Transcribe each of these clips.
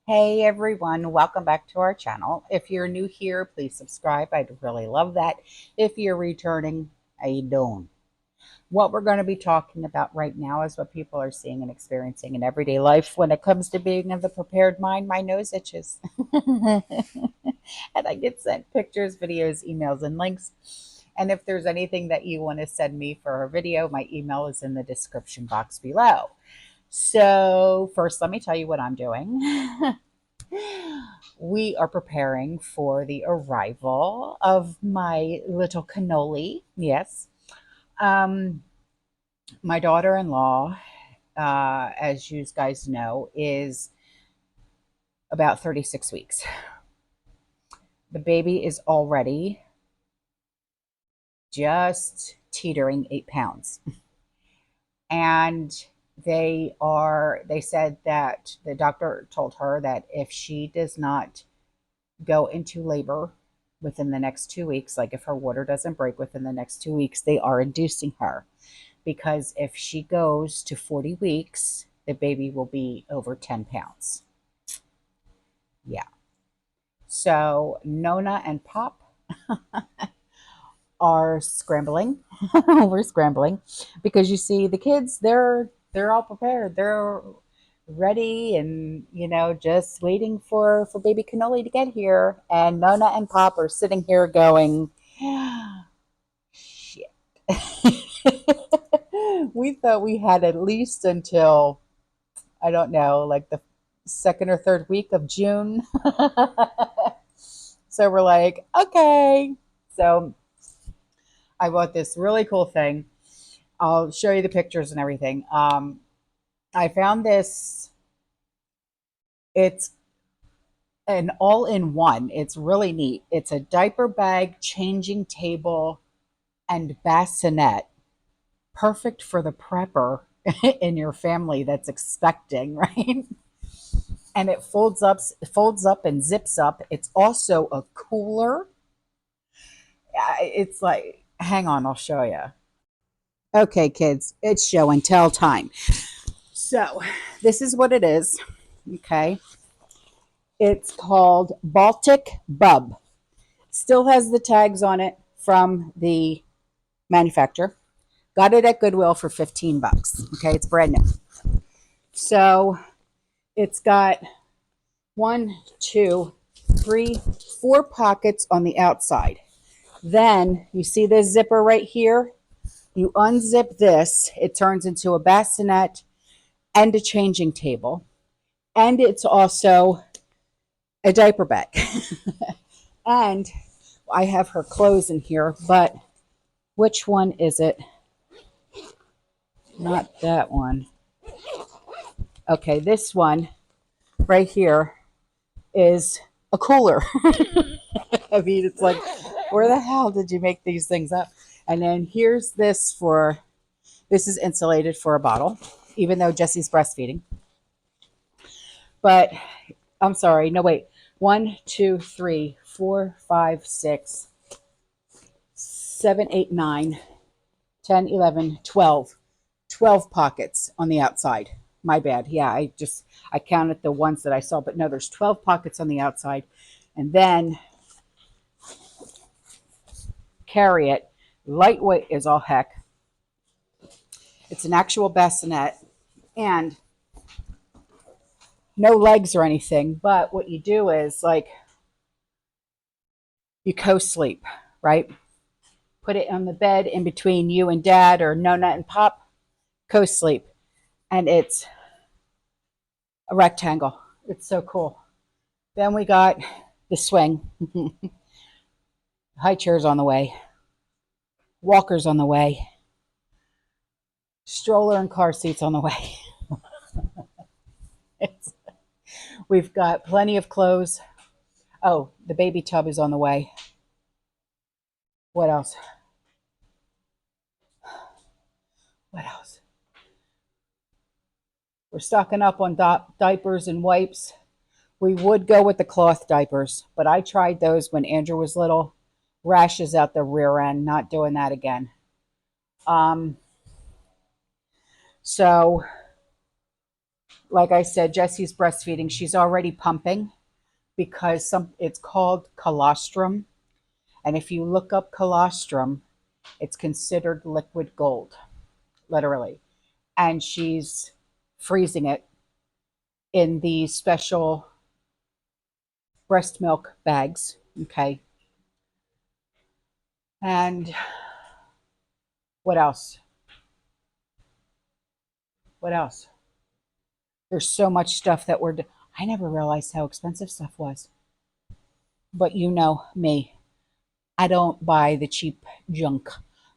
Hey everyone, welcome back to our channel. If you're new here, please subscribe. I'd really love that. If you're returning, how you doing? What we're going to be talking about right now is what people are seeing and experiencing in everyday life when it comes to being of the prepared mind. My nose itches. And I get sent pictures, videos, emails, and links. And if there's anything that you want to send me for a video, my email is in the description box below. So, first, let me tell you what I'm doing. We are preparing for the arrival of my little cannoli. Yes. Um, my daughter in law, as you guys know, is about 36 weeks. The baby is already just teetering 8 pounds. And they said that the doctor told her that if she does not go into labor within the next 2 weeks, like if her water doesn't break within the next 2 weeks, they are inducing her. Because if she goes to 40 weeks, the baby will be over 10 pounds. Yeah. So Nona and Pop are scrambling. We're scrambling because you see the kids, they're all prepared. They're ready and just waiting for baby cannoli to get here, and Nona and Pop are sitting here going, shit. We thought we had at least until, I don't know, like the second or third week of June. So we're like, okay. So I bought this really cool thing. I'll show you the pictures and everything. I found this. It's an all-in-one. It's really neat. It's a diaper bag, changing table, and bassinet. Perfect for the prepper in your family that's expecting, right? And it folds up and zips up. It's also a cooler. It's like, hang on, I'll show you. Okay, kids, it's show and tell time. So, this is what it is. Okay. It's called Baltic Bub. Still has the tags on it from the manufacturer. Got it at Goodwill for 15 bucks. Okay, it's brand new. So, it's got 4 pockets on the outside. Then you see this zipper right here? You unzip this, it turns into a bassinet and a changing table. And it's also a diaper bag. And I have her clothes in here, but which one is it? Not that one. Okay, this one right here is a cooler. I mean, it's like, where the hell did you make these things up? And then here's this is insulated for a bottle, even though Jesse's breastfeeding. But I'm sorry, no, wait. 1, 2, 3, 4, 5, 6, 7, 8, 9, 10, 11, 12. 12 pockets on the outside. My bad. Yeah, I counted the ones that I saw, but no, there's 12 pockets on the outside. And then carry it. Lightweight is all heck. It's an actual bassinet and no legs or anything. But what you do is, like, you co-sleep, right? Put it on the bed in between you and Dad or Nona and Pop. Co-sleep. And it's a rectangle. It's so cool. Then we got the swing. High chairs on the way. Walkers on the way. Stroller and car seats on the way. We've got plenty of clothes. Oh, the baby tub is on the way. What else? What else? We're stocking up on diapers and wipes. We would go with the cloth diapers, but I tried those when Andrew was little. Rashes out the rear end. Not doing that again. Um, so like I said, Jesse's breastfeeding. She's already pumping because it's called colostrum. And if you look up colostrum, it's considered liquid gold, literally. And she's freezing it in these special breast milk bags. Okay. And what else? What else? There's so much stuff that I never realized how expensive stuff was. But you know me, I don't buy the cheap junk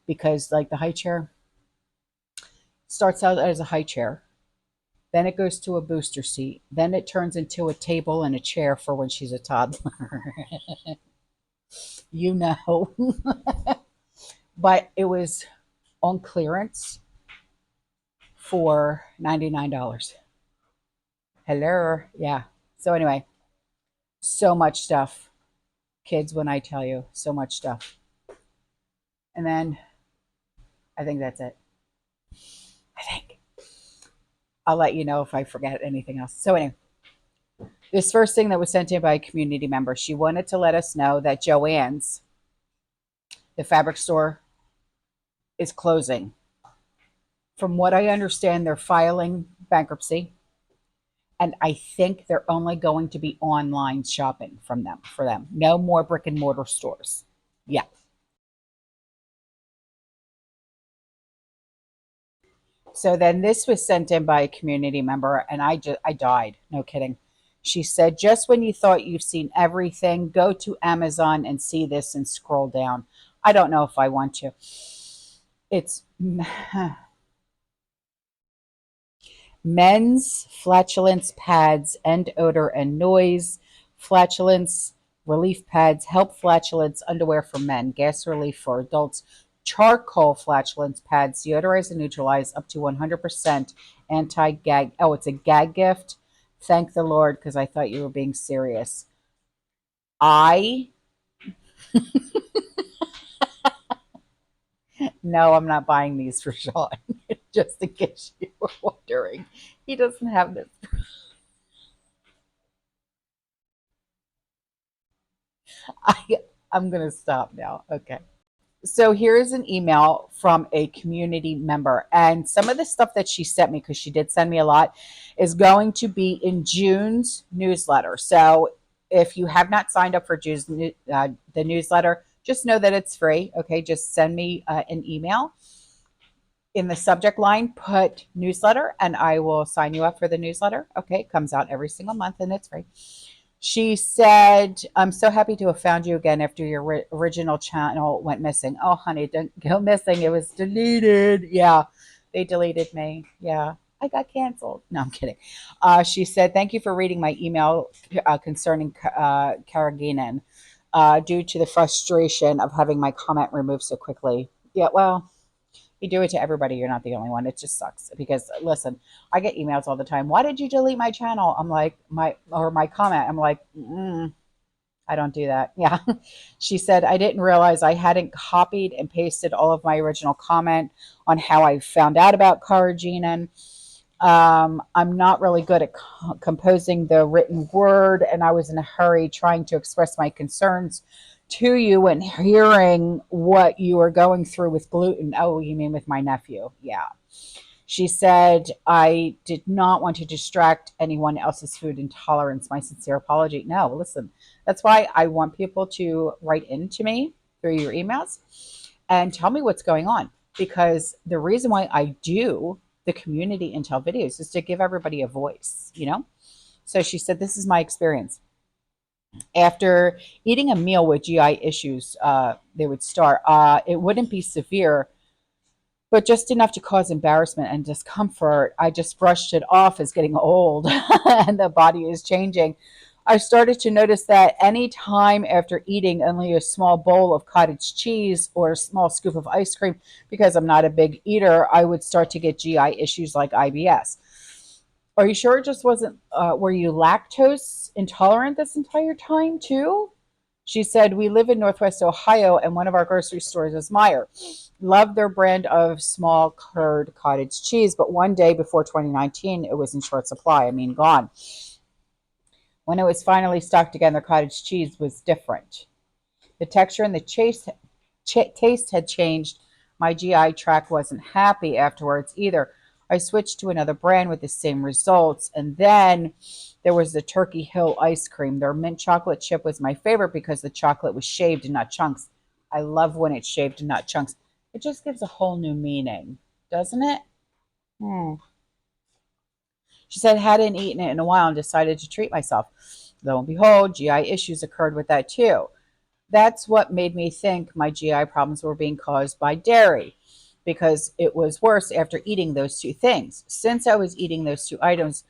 because, like, the high chair starts out as a high chair, then it goes to a booster seat, then it turns into a table and a chair for when she's a toddler. You know. But it was on clearance for $99. Hello. Yeah. So anyway, so much stuff. Kids, when I tell you, so much stuff. And then I think that's it. I think. I'll let you know if I forget anything else. So anyway, this first thing that was sent in by a community member, she wanted to let us know that Joann's, the fabric store, is closing. From what I understand, they're filing bankruptcy. And I think they're only going to be online shopping for them. No more brick and mortar stores. Yeah. So then this was sent in by a community member, and I died. No kidding. She said, just when you thought you've seen everything, go to Amazon and see this and scroll down. I don't know if I want to. It's men's flatulence pads, end odor and noise. Flatulence relief pads help flatulence underwear for men. Gas relief for adults. Charcoal flatulence pads deodorize and neutralize up to 100% anti-gag. Oh, it's a gag gift. Thank the Lord, because I thought you were being serious. No, I'm not buying these for Sean. Just in case you were wondering, he doesn't have this. I, I'm going to stop now. Okay. So here's an email from a community member, and some of the stuff that she sent me, because she did send me a lot, is going to be in June's newsletter. So if you have not signed up for June's the newsletter, just know that it's free. Okay, just send me an email. In the subject line, put newsletter, and I will sign you up for the newsletter. Okay, it comes out every single month, and it's free. She said, I'm so happy to have found you again after your original channel went missing. Oh, honey, don't go missing. It was deleted. Yeah, they deleted me. Yeah, I got canceled. No, I'm kidding. She said, thank you for reading my email concerning Karaginen due to the frustration of having my comment removed so quickly. Yeah, well, you do it to everybody. You're not the only one. It just sucks because, listen, I get emails all the time. Why did you delete my channel? I'm like, my comment. I'm like, I don't do that. Yeah. She said, I didn't realize I hadn't copied and pasted all of my original comment on how I found out about carrageenan. I'm not really good at composing the written word, and I was in a hurry trying to express my concerns to you and hearing what you are going through with gluten. Oh, you mean with my nephew? Yeah. She said, I did not want to distract anyone else's food intolerance. My sincere apology. No, listen, that's why I want people to write into me through your emails and tell me what's going on. Because the reason why I do the community intel videos is to give everybody a voice, you know? So she said, this is my experience. After eating a meal with GI issues, they would start. It wouldn't be severe, but just enough to cause embarrassment and discomfort. I just brushed it off as getting old and the body is changing. I started to notice that any time after eating only a small bowl of cottage cheese or a small scoop of ice cream, because I'm not a big eater, I would start to get GI issues like IBS. Are you sure it just wasn't, were you lactose intolerant this entire time too? She said, we live in Northwest Ohio, and one of our grocery stores is Meijer. Love their brand of small curd cottage cheese, but one day before 2019, it was in short supply. I mean, gone. When it was finally stocked again, their cottage cheese was different. The texture and the taste had changed. My GI tract wasn't happy afterwards either. I switched to another brand with the same results. And then there was the Turkey Hill ice cream. Their mint chocolate chip was my favorite because the chocolate was shaved and not chunks. I love when it's shaved and not chunks. It just gives a whole new meaning, doesn't it? She said, hadn't eaten it in a while and decided to treat myself. Lo and behold, GI issues occurred with that too. That's what made me think my GI problems were being caused by dairy, because it was worse after eating those two things. Since I was eating those two items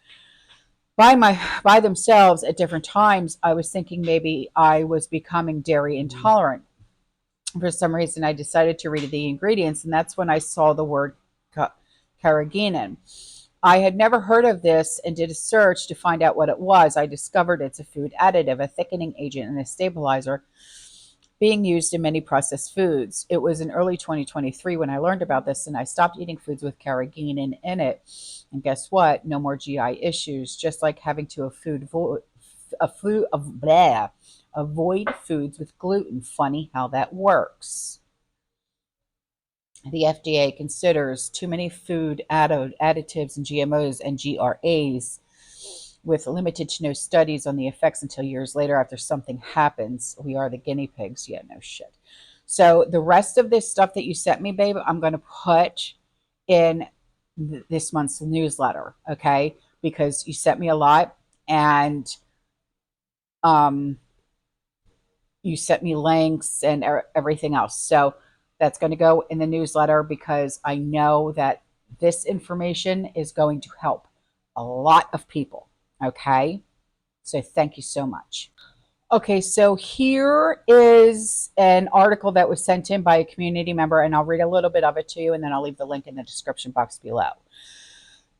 by themselves at different times, I was thinking maybe I was becoming dairy intolerant. For some reason, I decided to read the ingredients, and that's when I saw the word carrageenan. I had never heard of this and did a search to find out what it was. I discovered it's a food additive, a thickening agent, and a stabilizer being used in many processed foods. It was in early 2023 when I learned about this, and I stopped eating foods with carrageenan in it. And guess what? No more GI issues, just like having to avoid foods with gluten. Funny how that works. The FDA considers too many food additives and GMOs and GRAs with limited to no studies on the effects until years later after something happens. We are the guinea pigs. Yeah, no shit. So the rest of this stuff that you sent me, babe, I'm going to put in this month's newsletter, okay? Because you sent me a lot, and you sent me links and everything else. So that's going to go in the newsletter because I know that this information is going to help a lot of people. Okay, so thank you so much. Okay, so here is an article that was sent in by a community member, and I'll read a little bit of it to you, and then I'll leave the link in the description box below.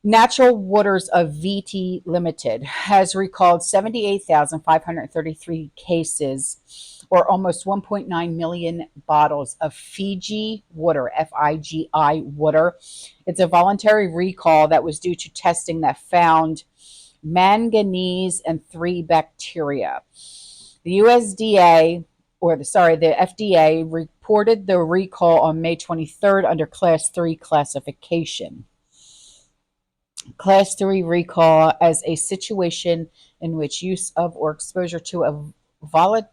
Natural Waters of VT Limited has recalled 78,533 cases, or almost 1.9 million bottles of Fiji water, Fiji water. It's a voluntary recall that was due to testing that found manganese and 3 bacteria. The the FDA reported the recall on May 23rd under Class 3 classification. Class 3 recall as a situation in which use of or exposure to a volatile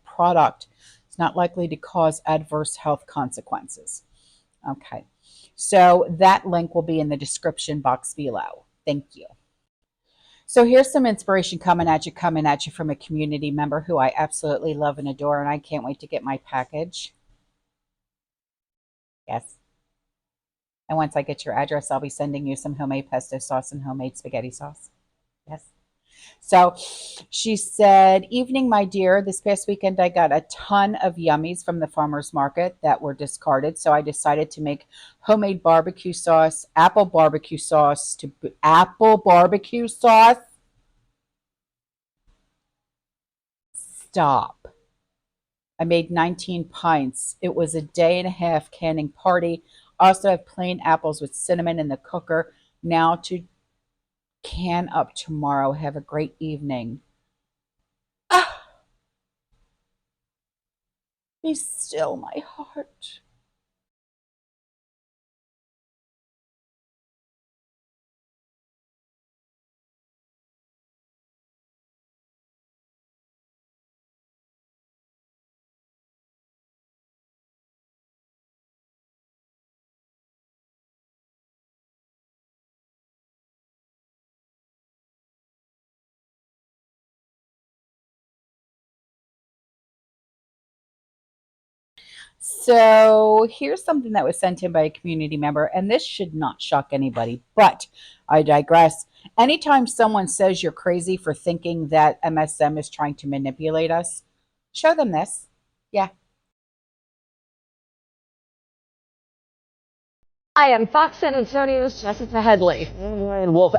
product is not likely to cause adverse health consequences. Okay, so that link will be in the description box below. Thank you. So here's some inspiration coming at you from a community member who I absolutely love and adore, and I can't wait to get my package. Yes. And once I get your address, I'll be sending you some homemade pesto sauce and homemade spaghetti sauce. Yes. So she said, evening, my dear. This past weekend, I got a ton of yummies from the farmer's market that were discarded. So I decided to make homemade barbecue sauce, apple barbecue sauce. Stop. I made 19 pints. It was a day and a half canning party. Also have plain apples with cinnamon in the cooker. Now to can up tomorrow. Have a great evening. Be still, my heart. So here's something that was sent in by a community member, and this should not shock anybody, but I digress. Anytime someone says you're crazy for thinking that MSM is trying to manipulate us, show them this. Yeah. I am Fox San Antonio's Jessica Headley. And Wolf.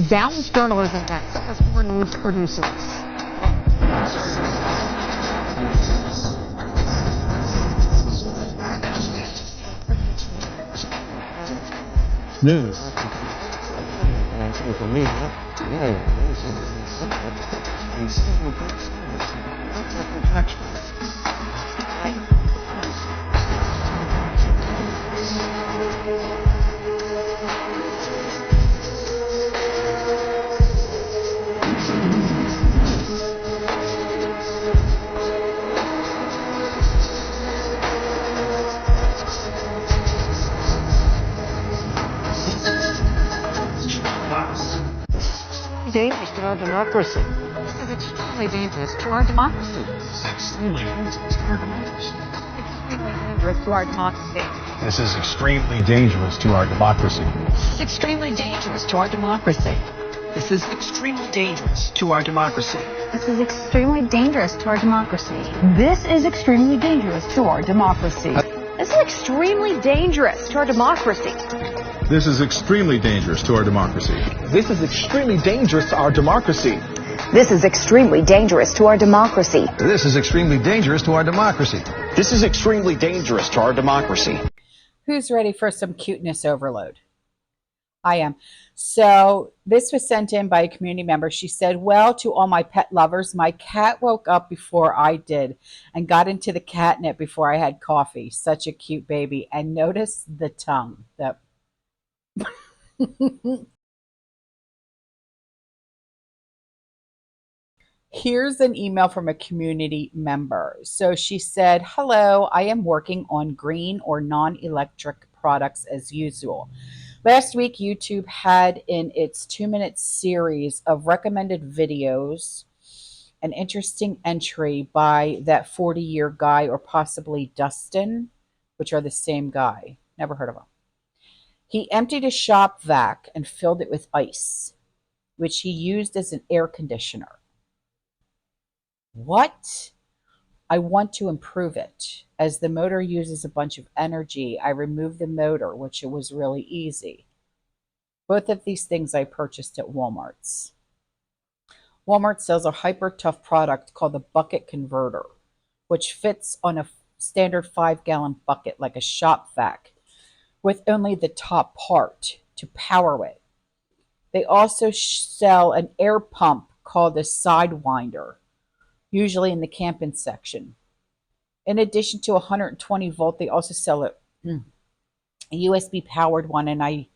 Balanced journalism that says more news producers. News. Dangerous to our democracy. This is extremely dangerous to our democracy. Extremely dangerous to our democracy. Dangerous to our democracy. This is extremely dangerous to our democracy. This is extremely dangerous to our democracy. This is extremely dangerous to our democracy. This is extremely dangerous to our democracy. This is extremely dangerous to our democracy. This is extremely dangerous to our democracy. This is extremely dangerous to our democracy. This is extremely dangerous to our democracy. This is extremely dangerous to our democracy. This is extremely dangerous to our democracy. This is extremely dangerous to our democracy. Who's ready for some cuteness overload? I am. So this was sent in by a community member. She said, well, to all my pet lovers, my cat woke up before I did and got into the catnip before I had coffee. Such a cute baby. And notice the tongue. Here's an email from a community member. So she said, hello, I am working on green or non-electric products as usual. Last week, YouTube had in its 2-minute series of recommended videos an interesting entry by that 40-year guy, or possibly Dustin, which are the same guy. Never heard of him. He emptied a shop vac and filled it with ice, which he used as an air conditioner. What? I want to improve it. As the motor uses a bunch of energy, I removed the motor, which it was really easy. Both of these things I purchased at Walmart's. Walmart sells a hyper tough product called the bucket converter, which fits on a standard 5-gallon bucket like a shop vac, with only the top part to power it. They also sell an air pump called a Sidewinder, usually in the camping section. In addition to 120 volt, they also sell a USB powered one, and I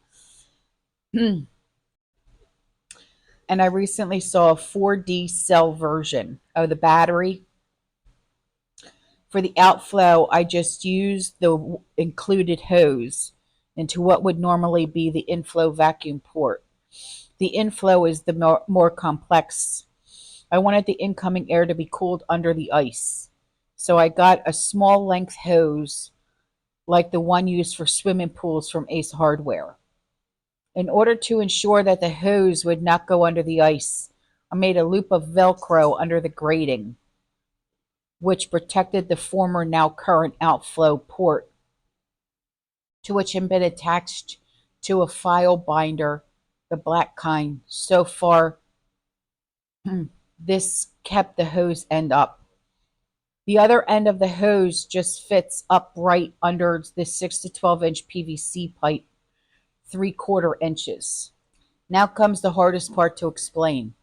recently saw a 4D cell version of the battery. For the outflow, I just used the included hose into what would normally be the inflow vacuum port. The inflow is the more complex. I wanted the incoming air to be cooled under the ice. So I got a small length hose like the one used for swimming pools from Ace Hardware. In order to ensure that the hose would not go under the ice, I made a loop of Velcro under the grating, which protected the former now current outflow port, to which had been attached to a file binder, the black kind. So far, this kept the hose end up. The other end of the hose just fits up right under the 6 to 12 inch PVC pipe, 3/4 inches. Now comes the hardest part to explain.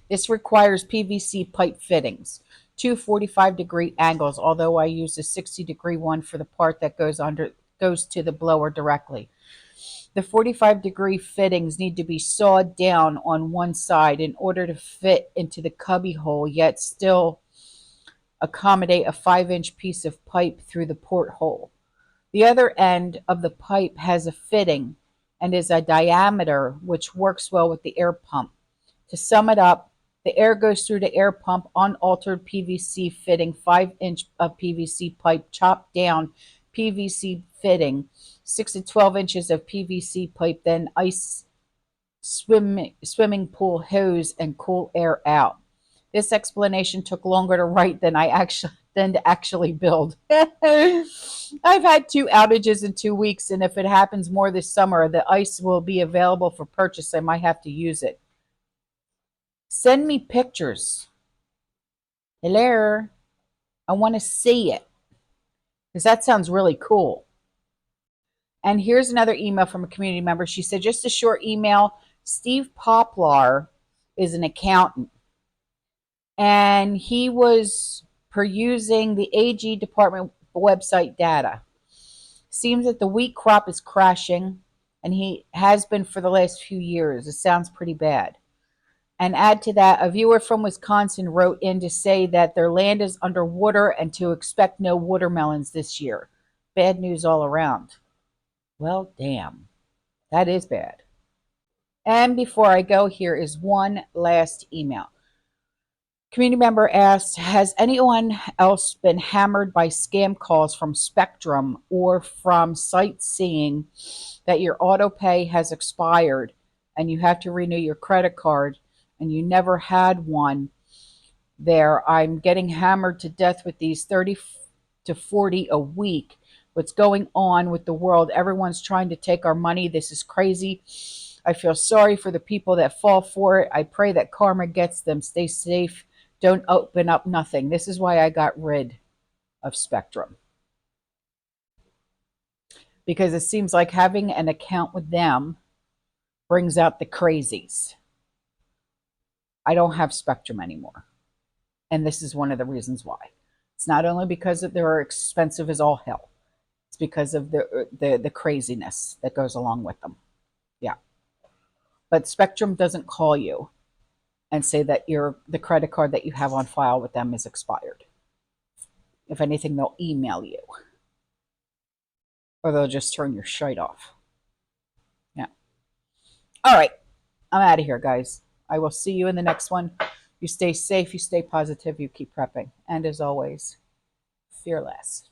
This requires PVC pipe fittings, two 45-degree angles, although I use a 60-degree one for the part that goes to the blower directly. The 45-degree fittings need to be sawed down on one side in order to fit into the cubby hole, yet still accommodate a 5-inch piece of pipe through the porthole. The other end of the pipe has a fitting and is a diameter which works well with the air pump. To sum it up, the air goes through the air pump, unaltered PVC fitting, 5-inch of PVC pipe, chopped down PVC fitting, 6 to 12 inches of PVC pipe, then ice swimming pool hose and cool air out. This explanation took longer to write than to actually build. I've had 2 outages in 2 weeks, and if it happens more this summer, the ice will be available for purchase. I might have to use it. Send me pictures. Hello. I want to see it because that sounds really cool. And here's another email from a community member. She said, just a short email. Steve Poplar is an accountant, and he was perusing the AG department website data. Seems that the wheat crop is crashing, and he has been for the last few years. It sounds pretty bad. And add to that, a viewer from Wisconsin wrote in to say that their land is underwater and to expect no watermelons this year. Bad news all around. Well, damn. That is bad. And before I go, here is one last email. Community member asks, has anyone else been hammered by scam calls from Spectrum or from sightseeing that your auto pay has expired and you have to renew your credit card and you never had one there? I'm getting hammered to death with these 30 to 40 a week. What's going on with the world? Everyone's trying to take our money. This is crazy. I feel sorry for the people that fall for it. I pray that karma gets them. Stay safe. Don't open up nothing. This is why I got rid of Spectrum. Because it seems like having an account with them brings out the crazies. I don't have Spectrum anymore. And this is one of the reasons why. It's not only because they're expensive as all hell. It's because of the craziness that goes along with them. Yeah. But Spectrum doesn't call you and say that the credit card that you have on file with them is expired. If anything, they'll email you. Or they'll just turn your shite off. Yeah. All right. I'm out of here, guys. I will see you in the next one. You stay safe, you stay positive, you keep prepping. And as always, fear less.